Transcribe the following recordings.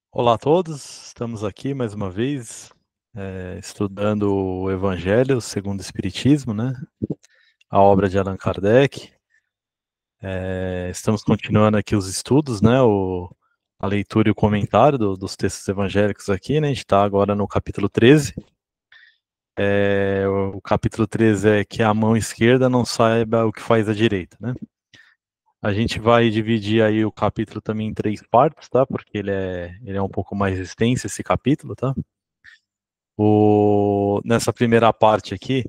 Olá a todos, estamos aqui mais uma vez estudando o Evangelho segundo o Espiritismo, né? A obra de Allan Kardec. Estamos continuando aqui os estudos, né? A leitura e o comentário dos textos evangélicos aqui, né? A gente está agora no capítulo 13. O capítulo 13 é que a mão esquerda não saiba o que faz a direita, né? A gente vai dividir aí o capítulo também em 3 partes, tá? Porque ele é um pouco mais extenso, esse capítulo, tá? Nessa primeira parte aqui,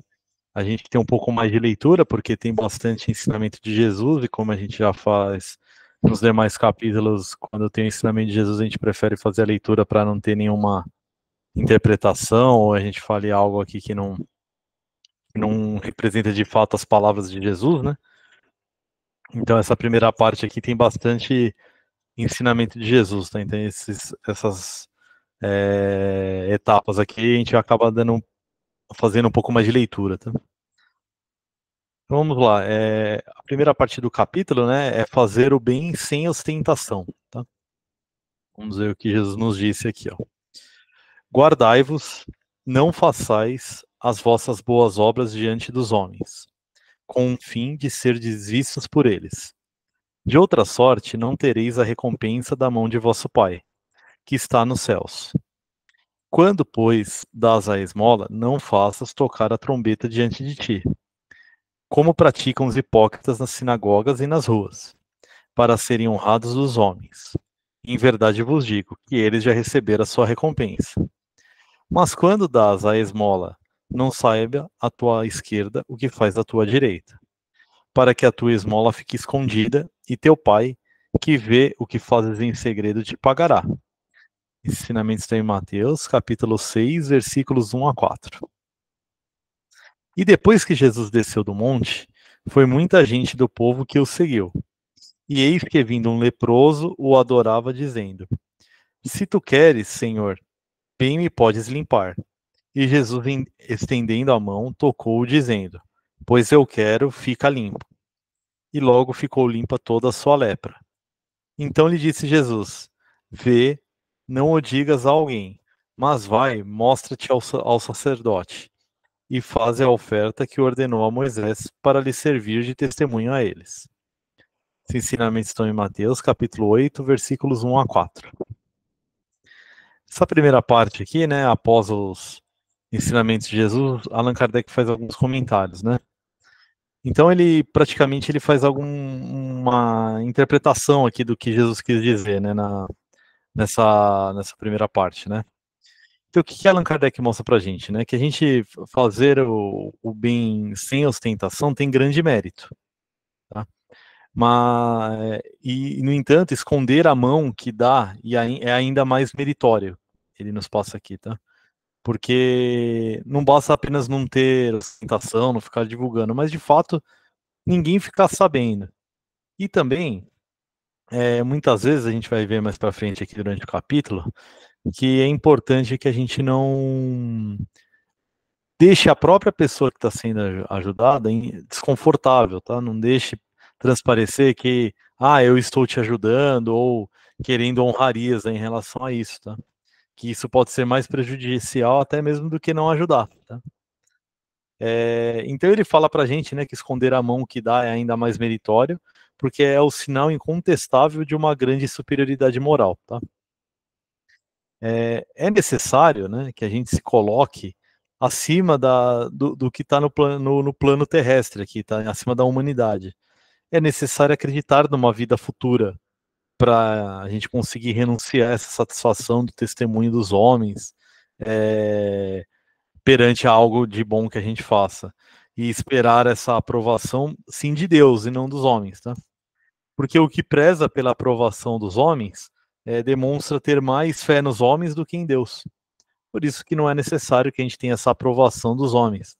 a gente tem um pouco mais de leitura, porque tem bastante ensinamento de Jesus, e como a gente já faz nos demais capítulos, quando tem o ensinamento de Jesus, a gente prefere fazer a leitura para não ter nenhuma interpretação, ou a gente fale algo aqui que não representa de fato as palavras de Jesus, né? Então essa primeira parte aqui tem bastante ensinamento de Jesus, tá? Então essas etapas aqui a gente acaba fazendo um pouco mais de leitura, tá? Então, vamos lá. A primeira parte do capítulo, né, é fazer o bem sem ostentação. Tá? Vamos ver o que Jesus nos disse aqui. Ó. Guardai-vos, não façais as vossas boas obras diante dos homens, com o fim de ser vistos por eles. De outra sorte, não tereis a recompensa da mão de vosso Pai, que está nos céus. Quando, pois, dás a esmola, não faças tocar a trombeta diante de ti, como praticam os hipócritas nas sinagogas e nas ruas, para serem honrados dos homens. Em verdade vos digo que eles já receberam a sua recompensa. Mas quando dás a esmola, não saiba a tua esquerda o que faz a tua direita, para que a tua esmola fique escondida, e teu pai, que vê o que fazes em segredo, te pagará. Ensinamentos está em Mateus, capítulo 6, versículos 1 a 4. E depois que Jesus desceu do monte, foi muita gente do povo que o seguiu. E eis que vindo um leproso o adorava, dizendo: Se tu queres, Senhor, bem me podes limpar. E Jesus, estendendo a mão, tocou-o, dizendo: Pois eu quero, fica limpo. E logo ficou limpa toda a sua lepra. Então lhe disse Jesus: Vê, não o digas a alguém, mas vai, mostra-te ao sacerdote, e faze a oferta que ordenou a Moisés para lhe servir de testemunho a eles. Os ensinamentos estão em Mateus, capítulo 8, versículos 1 a 4. Essa primeira parte aqui, né, após os ensinamentos de Jesus, Allan Kardec faz alguns comentários, né? Então ele praticamente ele faz uma interpretação aqui do que Jesus quis dizer, né, nessa primeira parte, né? Então o que Allan Kardec mostra pra gente, né? Que a gente fazer o bem sem ostentação tem grande mérito, tá? Mas, no entanto, esconder a mão que dá é ainda mais meritório. Ele nos passa aqui, tá? Porque não basta apenas não ter ostentação, não ficar divulgando, mas de fato ninguém ficar sabendo. E também, muitas vezes a gente vai ver mais para frente aqui durante o capítulo, que é importante que a gente não deixe a própria pessoa que está sendo ajudada desconfortável, tá? Não deixe transparecer que, eu estou te ajudando ou querendo honrarias em relação a isso, tá? Que isso pode ser mais prejudicial até mesmo do que não ajudar, tá? Então ele fala para a gente, né, que esconder a mão que dá é ainda mais meritório, porque é o sinal incontestável de uma grande superioridade moral, tá? É necessário, né, que a gente se coloque acima do que está no plano terrestre aqui, tá? Acima da humanidade. É necessário acreditar numa vida futura para a gente conseguir renunciar a essa satisfação do testemunho dos homens, é, perante algo de bom que a gente faça. E esperar essa aprovação, sim, de Deus e não dos homens, tá? Porque o que preza pela aprovação dos homens demonstra ter mais fé nos homens do que em Deus. Por isso que não é necessário que a gente tenha essa aprovação dos homens.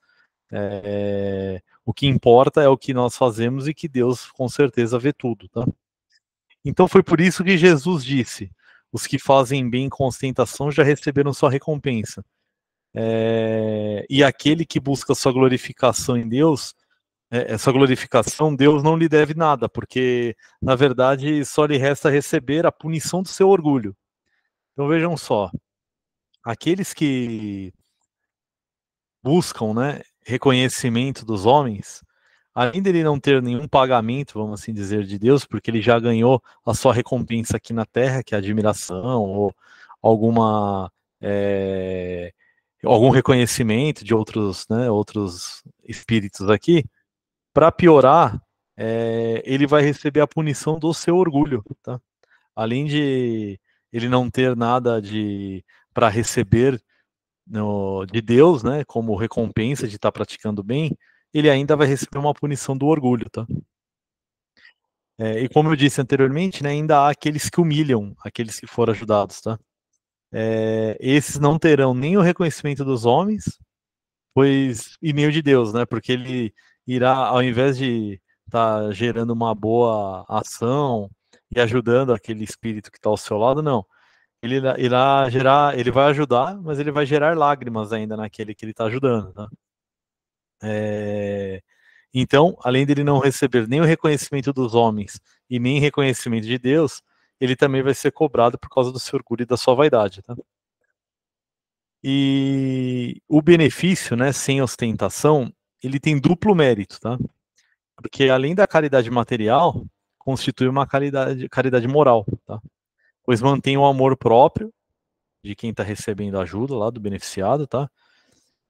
O que importa é o que nós fazemos e que Deus com certeza vê tudo, tá? Então foi por isso que Jesus disse: os que fazem bem com ostentação já receberam sua recompensa. E aquele que busca sua glorificação em Deus, essa glorificação, Deus não lhe deve nada, porque na verdade só lhe resta receber a punição do seu orgulho. Então vejam só, aqueles que buscam, né, reconhecimento dos homens, além dele não ter nenhum pagamento, vamos assim dizer, de Deus, porque ele já ganhou a sua recompensa aqui na Terra, que é admiração ou alguma algum reconhecimento de outros, né, outros espíritos aqui. Para piorar, ele vai receber a punição do seu orgulho, tá? Além de ele não ter nada de para receber de Deus, né, como recompensa de estar praticando bem, ele ainda vai receber uma punição do orgulho, tá? E como eu disse anteriormente, né, ainda há aqueles que humilham, aqueles que foram ajudados, tá? Esses não terão nem o reconhecimento dos homens, pois e nem o de Deus, né? Porque ele irá, ao invés de estar gerando uma boa ação e ajudando aquele espírito que está ao seu lado, não. Ele irá gerar, ele vai ajudar, mas ele vai gerar lágrimas ainda naquele que ele está ajudando, tá? Então, além dele não receber nem o reconhecimento dos homens e nem reconhecimento de Deus, ele também vai ser cobrado por causa do seu orgulho e da sua vaidade, tá? E o benefício, né, sem ostentação, ele tem duplo mérito, tá? Porque além da caridade material, constitui uma caridade moral, tá? Pois mantém o amor próprio de quem está recebendo ajuda lá do beneficiado, tá?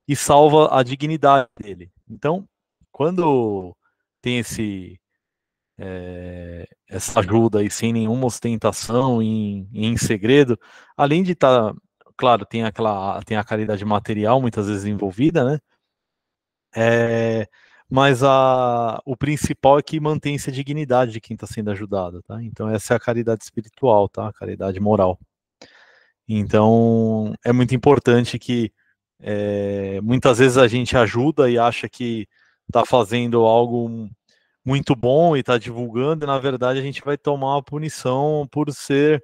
E salva a dignidade dele. Então, quando tem essa ajuda aí sem nenhuma ostentação, em segredo, além de estar, claro, tem a caridade material muitas vezes envolvida, né? Mas o principal é que mantém-se a dignidade de quem está sendo ajudado, tá? Então essa é a caridade espiritual, tá? A caridade moral. Então é muito importante que muitas vezes a gente ajuda e acha que está fazendo algo muito bom e está divulgando, e na verdade a gente vai tomar uma punição por ser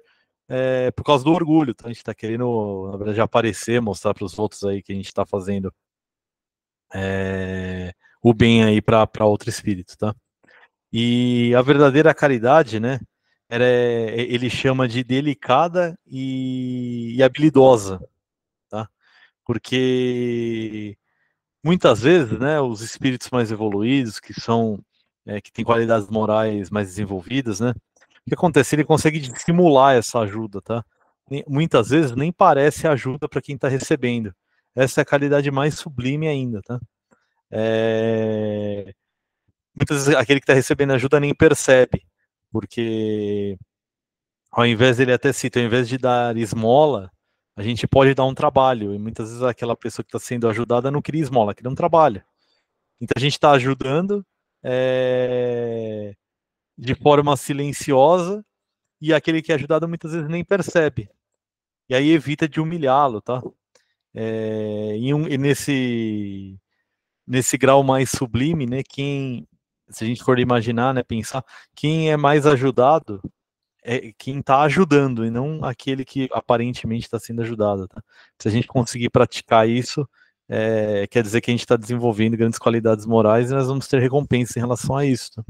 por causa do orgulho, tá? A gente está querendo, na verdade, aparecer, mostrar para os outros aí que a gente está fazendo o bem aí para outro espírito, tá? E a verdadeira caridade, né? Ele chama de delicada e habilidosa, tá? Porque muitas vezes, né, os espíritos mais evoluídos, que são que têm qualidades morais mais desenvolvidas, né? O que acontece? Ele consegue dissimular essa ajuda, tá? Muitas vezes nem parece ajuda para quem está recebendo. Essa é a qualidade mais sublime ainda, tá? Muitas vezes aquele que está recebendo ajuda nem percebe, porque ao invés dele até cita, ao invés de dar esmola, a gente pode dar um trabalho, e muitas vezes aquela pessoa que está sendo ajudada não queria esmola, queria um trabalho. Então a gente está ajudando de forma silenciosa, e aquele que é ajudado muitas vezes nem percebe. E aí evita de humilhá-lo, tá? E nesse grau mais sublime, né? Se a gente for imaginar, né, pensar, quem é mais ajudado é quem está ajudando e não aquele que aparentemente está sendo ajudado. Tá? Se a gente conseguir praticar isso, quer dizer que a gente está desenvolvendo grandes qualidades morais e nós vamos ter recompensa em relação a isso. Tá?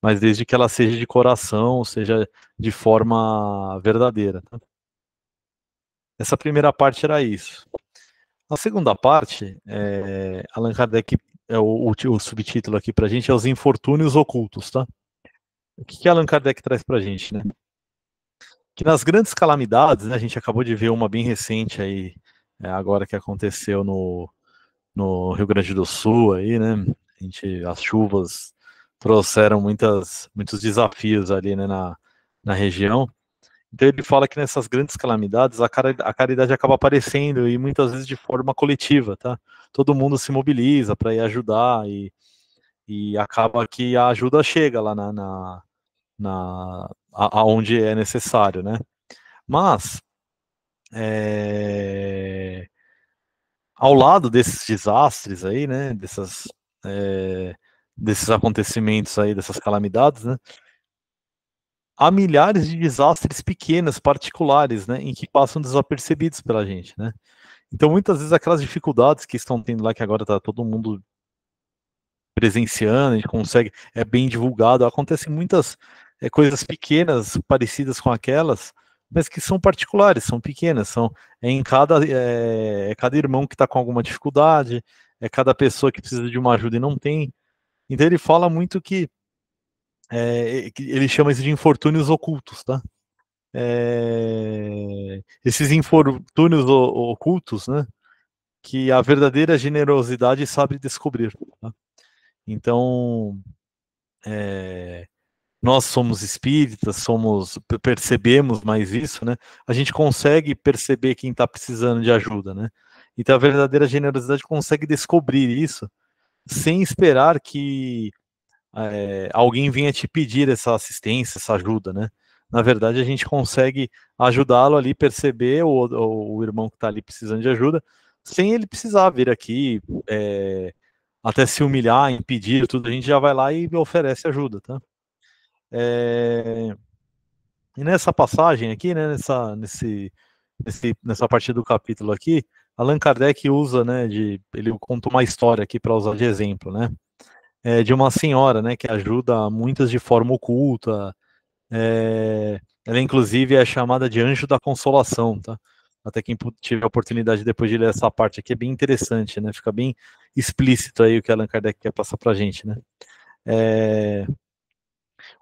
Mas desde que ela seja de coração, seja de forma verdadeira. Tá? Essa primeira parte era isso. A segunda parte, Allan Kardec, o subtítulo aqui para a gente é Os Infortúnios Ocultos. Tá? O que Allan Kardec traz para a gente, né? Que nas grandes calamidades, né, a gente acabou de ver uma bem recente aí, agora que aconteceu no Rio Grande do Sul, aí, né, as chuvas trouxeram muitos desafios ali, né, na região. Então ele fala que nessas grandes calamidades a caridade acaba aparecendo e muitas vezes de forma coletiva, tá? Todo mundo se mobiliza para ir ajudar e acaba que a ajuda chega lá aonde é necessário, né? Mas ao lado desses desastres aí, né, desses acontecimentos aí, dessas calamidades, né, há milhares de desastres pequenos, particulares, né, em que passam desapercebidos pela gente, né. Então, muitas vezes, aquelas dificuldades que estão tendo lá, que agora está todo mundo presenciando, a gente consegue, é bem divulgado, acontecem muitas coisas pequenas, parecidas com aquelas, mas que são particulares, são pequenas, cada irmão que está com alguma dificuldade, é cada pessoa que precisa de uma ajuda e não tem. Então ele fala muito que ele chama isso de infortúnios ocultos, tá? Esses infortúnios ocultos, né? Que a verdadeira generosidade sabe descobrir. Tá? Então, nós somos espíritas, percebemos mais isso, né? A gente consegue perceber quem está precisando de ajuda, né? Então a verdadeira generosidade consegue descobrir isso sem esperar que alguém venha te pedir essa assistência, essa ajuda, né? Na verdade, a gente consegue ajudá-lo ali, perceber o irmão que está ali precisando de ajuda, sem ele precisar vir aqui, até se humilhar, impedir tudo, a gente já vai lá e oferece ajuda, tá? E nessa passagem aqui, né, nessa parte do capítulo aqui, Allan Kardec usa, né, ele conta uma história aqui para usar de exemplo, né? De uma senhora, né, que ajuda muitas de forma oculta. Ela, inclusive, é chamada de anjo da consolação, tá? Até quem tiver a oportunidade depois de ler essa parte aqui, é bem interessante, né? Fica bem explícito aí o que Allan Kardec quer passar pra gente, né?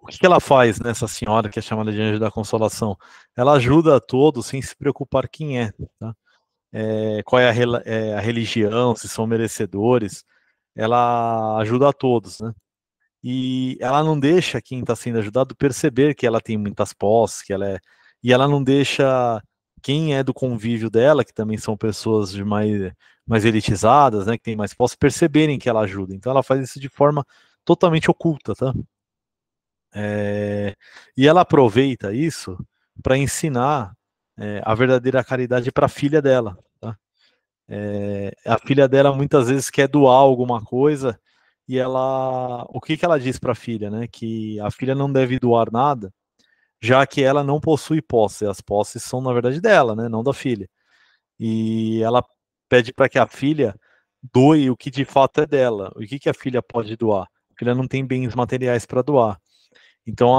O que ela faz, né, essa senhora que é chamada de anjo da consolação? Ela ajuda a todos sem se preocupar quem é, tá? Qual é a religião, se são merecedores. Ela ajuda a todos, né? E ela não deixa quem está sendo ajudado perceber que ela tem muitas posses, e ela não deixa quem é do convívio dela, que também são pessoas mais elitizadas, né, que tem mais posses, perceberem que ela ajuda. Então ela faz isso de forma totalmente oculta, tá? E ela aproveita isso para ensinar a verdadeira caridade para a filha dela, tá? A filha dela muitas vezes quer doar alguma coisa e o que ela diz para a filha, né? Que a filha não deve doar nada, já que ela não possui posse. As posses são na verdade dela, né? Não da filha. E ela pede para que a filha doe o que de fato é dela. O que a filha pode doar? A filha não tem bens materiais para doar. Então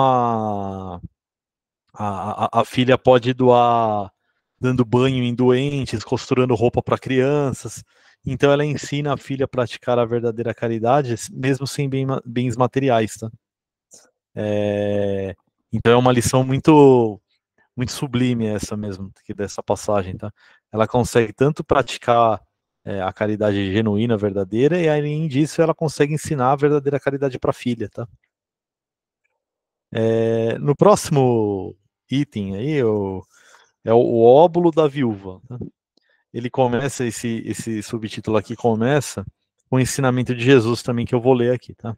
a filha pode doar dando banho em doentes, costurando roupa para crianças. Então ela ensina a filha a praticar a verdadeira caridade, mesmo sem bens materiais, tá? Então é uma lição muito muito sublime essa mesmo, dessa passagem, tá? Ela consegue tanto praticar a caridade genuína, verdadeira, e além disso ela consegue ensinar a verdadeira caridade para a filha, tá? No próximo item aí, é o óbolo da viúva, tá? Ele começa, esse subtítulo aqui começa com o ensinamento de Jesus também, que eu vou ler aqui, tá?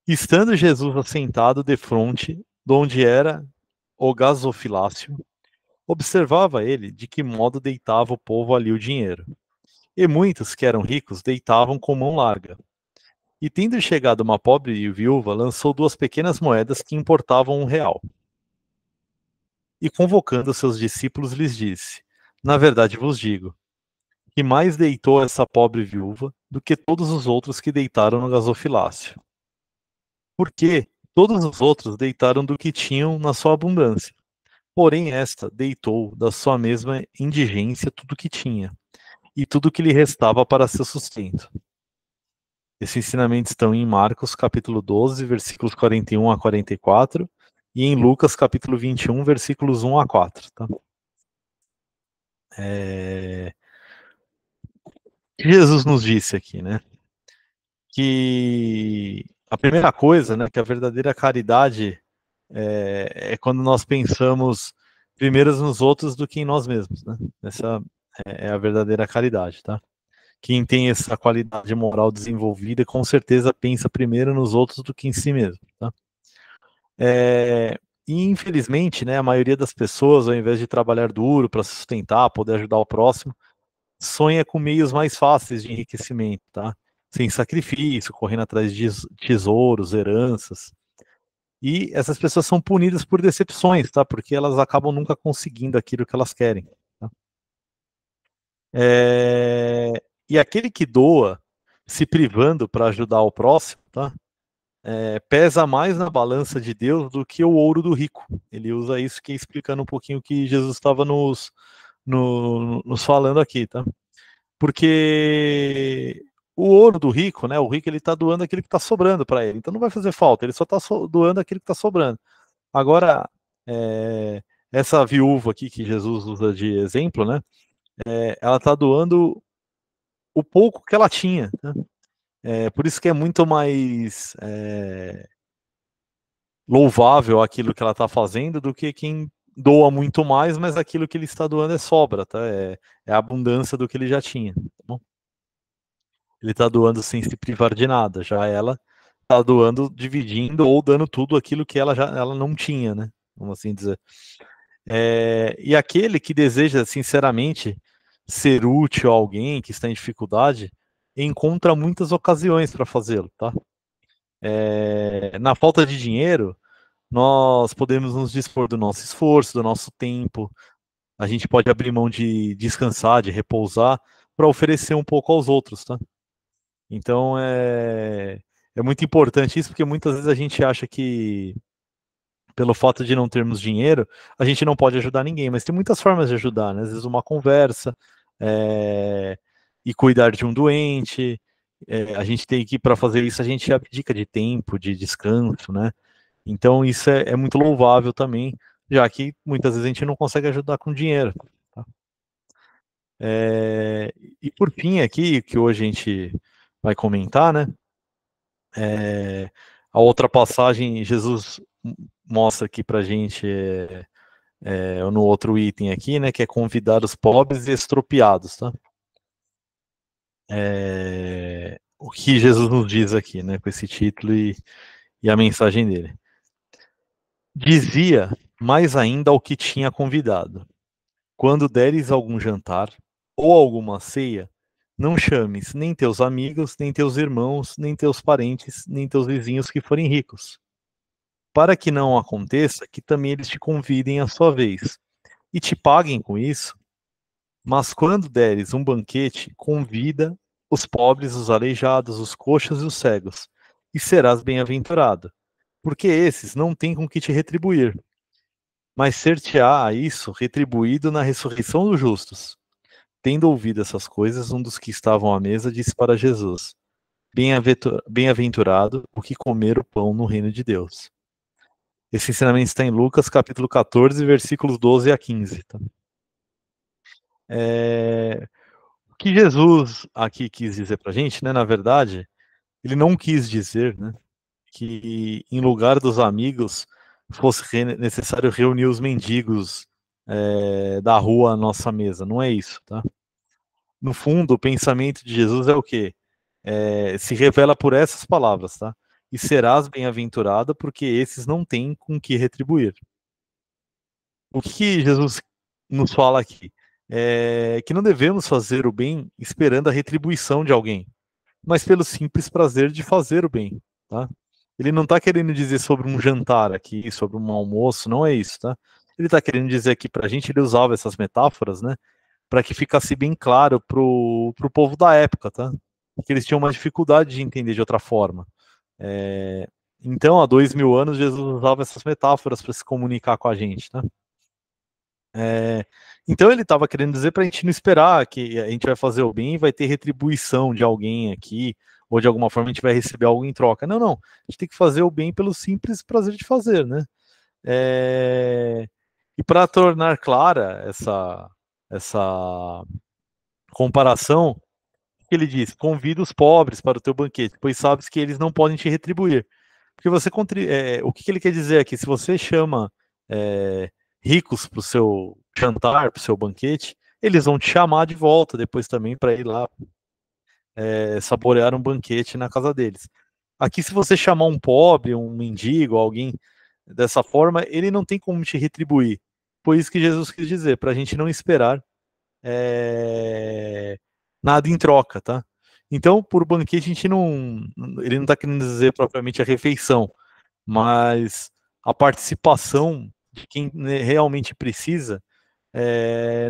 Estando Jesus assentado defronte de onde era o gasofilácio, observava ele de que modo deitava o povo ali o dinheiro. E muitos que eram ricos deitavam com mão larga. E tendo chegado uma pobre viúva, lançou 2 pequenas moedas que importavam R$ 1. E convocando seus discípulos lhes disse: Na verdade vos digo, que mais deitou essa pobre viúva do que todos os outros que deitaram no gasofilácio. Porque todos os outros deitaram do que tinham na sua abundância. Porém, esta deitou da sua mesma indigência tudo o que tinha, e tudo o que lhe restava para seu sustento. Esses ensinamentos estão em Marcos, capítulo 12, versículos 41 a 44, e em Lucas, capítulo 21, versículos 1 a 4. Tá? Jesus nos disse aqui, né? Que a primeira coisa, né, que a verdadeira caridade é quando nós pensamos primeiro nos outros do que em nós mesmos, né? Essa é a verdadeira caridade, tá? Quem tem essa qualidade moral desenvolvida, com certeza pensa primeiro nos outros do que em si mesmo, tá? E infelizmente, né, a maioria das pessoas, ao invés de trabalhar duro para sustentar, poder ajudar o próximo, sonha com meios mais fáceis de enriquecimento, tá? Sem sacrifício, correndo atrás de tesouros, heranças. E essas pessoas são punidas por decepções, tá? Porque elas acabam nunca conseguindo aquilo que elas querem. Tá? E aquele que doa, se privando para ajudar o próximo, tá? pesa mais na balança de Deus do que o ouro do rico. Ele usa isso que explicando um pouquinho o que Jesus estava nos falando aqui, tá? Porque o ouro do rico, né? O rico ele está doando aquilo que está sobrando para ele, então não vai fazer falta. Ele só está doando aquilo que está sobrando. Agora, essa viúva aqui que Jesus usa de exemplo, né? Ela está doando o pouco que ela tinha. Né? Por isso que é muito mais louvável aquilo que ela está fazendo do que quem doa muito mais, mas aquilo que ele está doando é sobra, tá? É a abundância do que ele já tinha. Tá bom? Ele está doando sem se privar de nada. Já ela está doando, dividindo ou dando tudo aquilo que ela não tinha, né? Vamos assim dizer. E aquele que deseja sinceramente ser útil a alguém que está em dificuldade, encontra muitas ocasiões para fazê-lo, tá? Na falta de dinheiro, nós podemos nos dispor do nosso esforço, do nosso tempo, a gente pode abrir mão de descansar, de repousar, para oferecer um pouco aos outros, tá? Então é muito importante isso, porque muitas vezes a gente acha que pelo fato de não termos dinheiro, a gente não pode ajudar ninguém, mas tem muitas formas de ajudar, né? Às vezes uma conversa, e cuidar de um doente, a gente tem que, para fazer isso, a gente abdica de tempo, de descanso, né? Então isso é muito louvável também, já que muitas vezes a gente não consegue ajudar com dinheiro. Tá? E por fim aqui, que hoje a gente vai comentar, né? A outra passagem, Jesus mostra aqui pra gente no outro item aqui, né, que é convidar os pobres e extropiados, tá? O que Jesus nos diz aqui, né, com esse título e a mensagem dele. Dizia mais ainda ao que tinha convidado: quando deres algum jantar ou alguma ceia, não chames nem teus amigos, nem teus irmãos, nem teus parentes, nem teus vizinhos que forem ricos, para que não aconteça que também eles te convidem à sua vez e te paguem com isso. Mas quando deres um banquete, convida os pobres, os aleijados, os coxos e os cegos, e serás bem-aventurado, porque esses não têm com que te retribuir, mas ser-te-á isso retribuído na ressurreição dos justos. Tendo ouvido essas coisas, um dos que estavam à mesa disse para Jesus: Bem-aventurado o que comer o pão no reino de Deus. Esse ensinamento está em Lucas, capítulo 14, versículos 12 a 15. Tá? O que Jesus aqui quis dizer para a gente, né, na verdade, ele não quis dizer, né, que em lugar dos amigos fosse necessário reunir os mendigos da rua à nossa mesa. Não é isso, tá? No fundo, o pensamento de Jesus é o quê? Se revela por essas palavras, tá? E serás bem-aventurado porque esses não têm com que retribuir. O que Jesus nos fala aqui? Que não devemos fazer o bem esperando a retribuição de alguém, mas pelo simples prazer de fazer o bem, tá? Ele não está querendo dizer sobre um jantar aqui, sobre um almoço, não é isso, tá? Ele está querendo dizer aqui para a gente, ele usava essas metáforas, né? Para que ficasse bem claro pro povo da época, tá? Que eles tinham uma dificuldade de entender de outra forma. Então, há 2000 anos, Jesus usava essas metáforas para se comunicar com a gente, tá? Então ele estava querendo dizer para a gente não esperar que a gente vai fazer o bem e vai ter retribuição de alguém aqui, ou de alguma forma a gente vai receber algo em troca. Não, não. A gente tem que fazer o bem pelo simples prazer de fazer, né? E para tornar clara essa comparação, que ele diz: convida os pobres para o teu banquete, pois sabes que eles não podem te retribuir. Porque o que ele quer dizer aqui? Se você chama ricos para o seu jantar, para o seu banquete, eles vão te chamar de volta depois também para ir lá saborear um banquete na casa deles. Aqui, se você chamar um pobre, um mendigo, alguém dessa forma, ele não tem como te retribuir. Foi isso que Jesus quis dizer, para a gente não esperar nada em troca, tá? Então, por banquete, ele não está querendo dizer propriamente a refeição, mas a participação de quem realmente precisa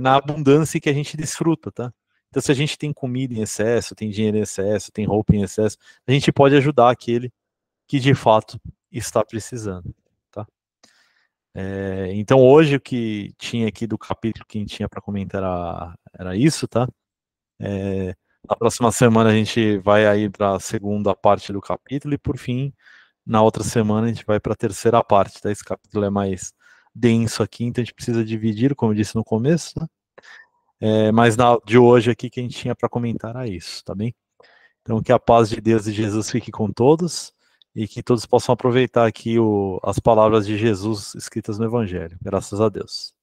na abundância que a gente desfruta, tá? Então, se a gente tem comida em excesso, tem dinheiro em excesso, tem roupa em excesso, a gente pode ajudar aquele que de fato está precisando, tá? Então hoje o que tinha aqui do capítulo que a gente tinha para comentar era isso, tá? Na próxima semana a gente vai aí para a segunda parte do capítulo e por fim, na outra semana a gente vai para a terceira parte, tá? Esse capítulo é mais denso aqui, então a gente precisa dividir, como eu disse no começo, né? Mas de hoje aqui que a gente tinha para comentar era isso, tá bem? Então que a paz de Deus e de Jesus fique com todos e que todos possam aproveitar aqui as palavras de Jesus escritas no Evangelho. Graças a Deus.